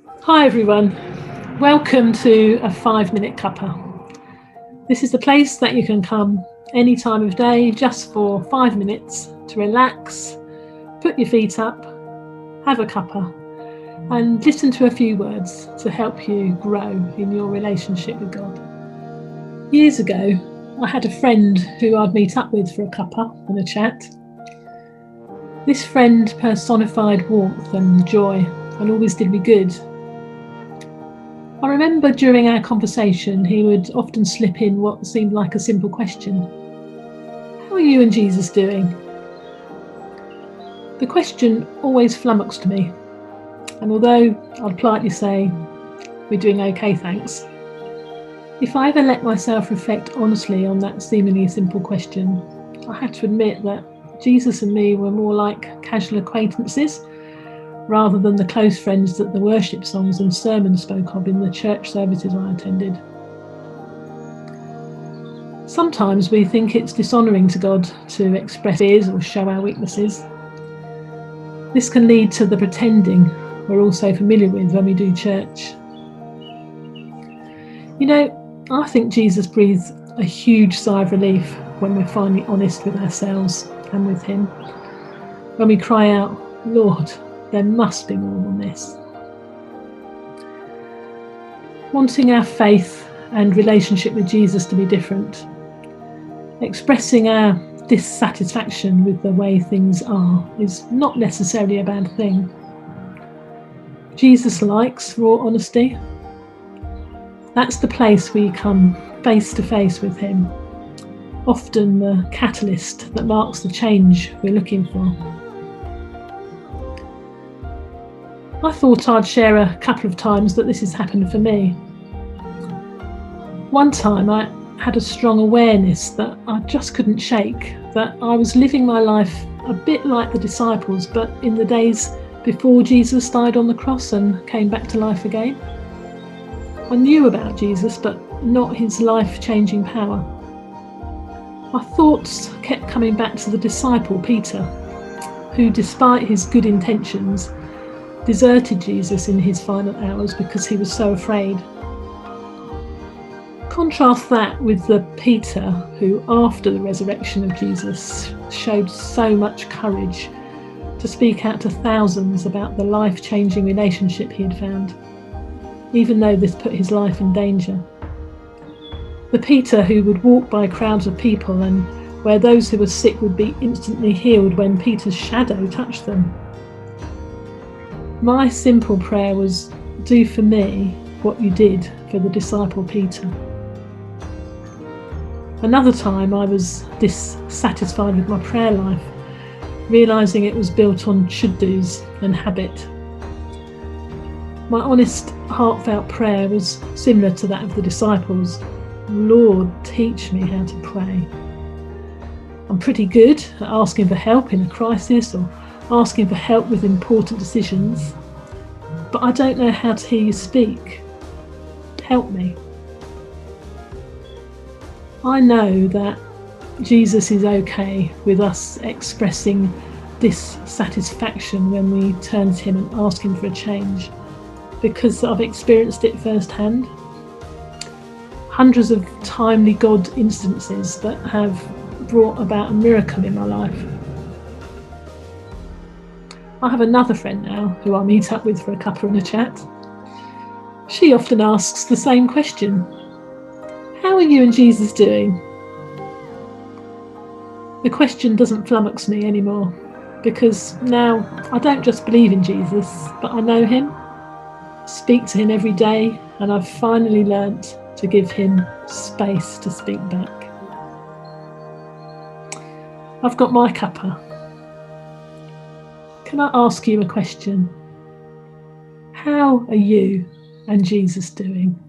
Hi everyone, welcome to a 5-minute cuppa. This is the place that you can come any time of day just for 5 minutes to relax, put your feet up, have a cuppa and listen to a few words to help you grow in your relationship with God. Years ago, I had a friend who I'd meet up with for a cuppa and a chat. This friend personified warmth and joy and always did me good. I remember during our conversation he would often slip in what seemed like a simple question. How are you and Jesus doing? The question always flummoxed me, and although I'd politely say, we're doing okay, thanks, if I ever let myself reflect honestly on that seemingly simple question, I had to admit that Jesus and me were more like casual acquaintances rather than the close friends that the worship songs and sermons spoke of in the church services I attended. Sometimes we think it's dishonouring to God to express fears or show our weaknesses. This can lead to the pretending we're all so familiar with when we do church. You know, I think Jesus breathes a huge sigh of relief when we're finally honest with ourselves and with Him. When we cry out, Lord, there must be more than this. Wanting our faith and relationship with Jesus to be different, expressing our dissatisfaction with the way things are is not necessarily a bad thing. Jesus likes raw honesty. That's the place we come face to face with Him, often the catalyst that marks the change we're looking for. I thought I'd share a couple of times that this has happened for me. One time I had a strong awareness that I just couldn't shake, that I was living my life a bit like the disciples, but in the days before Jesus died on the cross and came back to life again. I knew about Jesus, but not His life-changing power. My thoughts kept coming back to the disciple Peter, who, despite his good intentions, deserted Jesus in his final hours because he was so afraid. Contrast that with the Peter who, after the resurrection of Jesus, showed so much courage to speak out to thousands about the life-changing relationship he had found, even though this put his life in danger. The Peter who would walk by crowds of people and where those who were sick would be instantly healed when Peter's shadow touched them. My simple prayer was, do for me what you did for the disciple Peter. Another time I was dissatisfied with my prayer life, realising it was built on should-dos and habit. My honest, heartfelt prayer was similar to that of the disciples. Lord, teach me how to pray. I'm pretty good at asking for help in a crisis or asking for help with important decisions, but I don't know how to hear you speak. Help me. I know that Jesus is okay with us expressing dissatisfaction when we turn to Him and ask Him for a change, because I've experienced it firsthand. Hundreds of timely God instances that have brought about a miracle in my life. I have another friend now who I meet up with for a cuppa and a chat. She often asks the same question. How are you and Jesus doing? The question doesn't flummox me anymore, because now I don't just believe in Jesus, but I know Him, speak to Him every day, and I've finally learnt to give Him space to speak back. I've got my cuppa. Can I ask you a question? How are you and Jesus doing?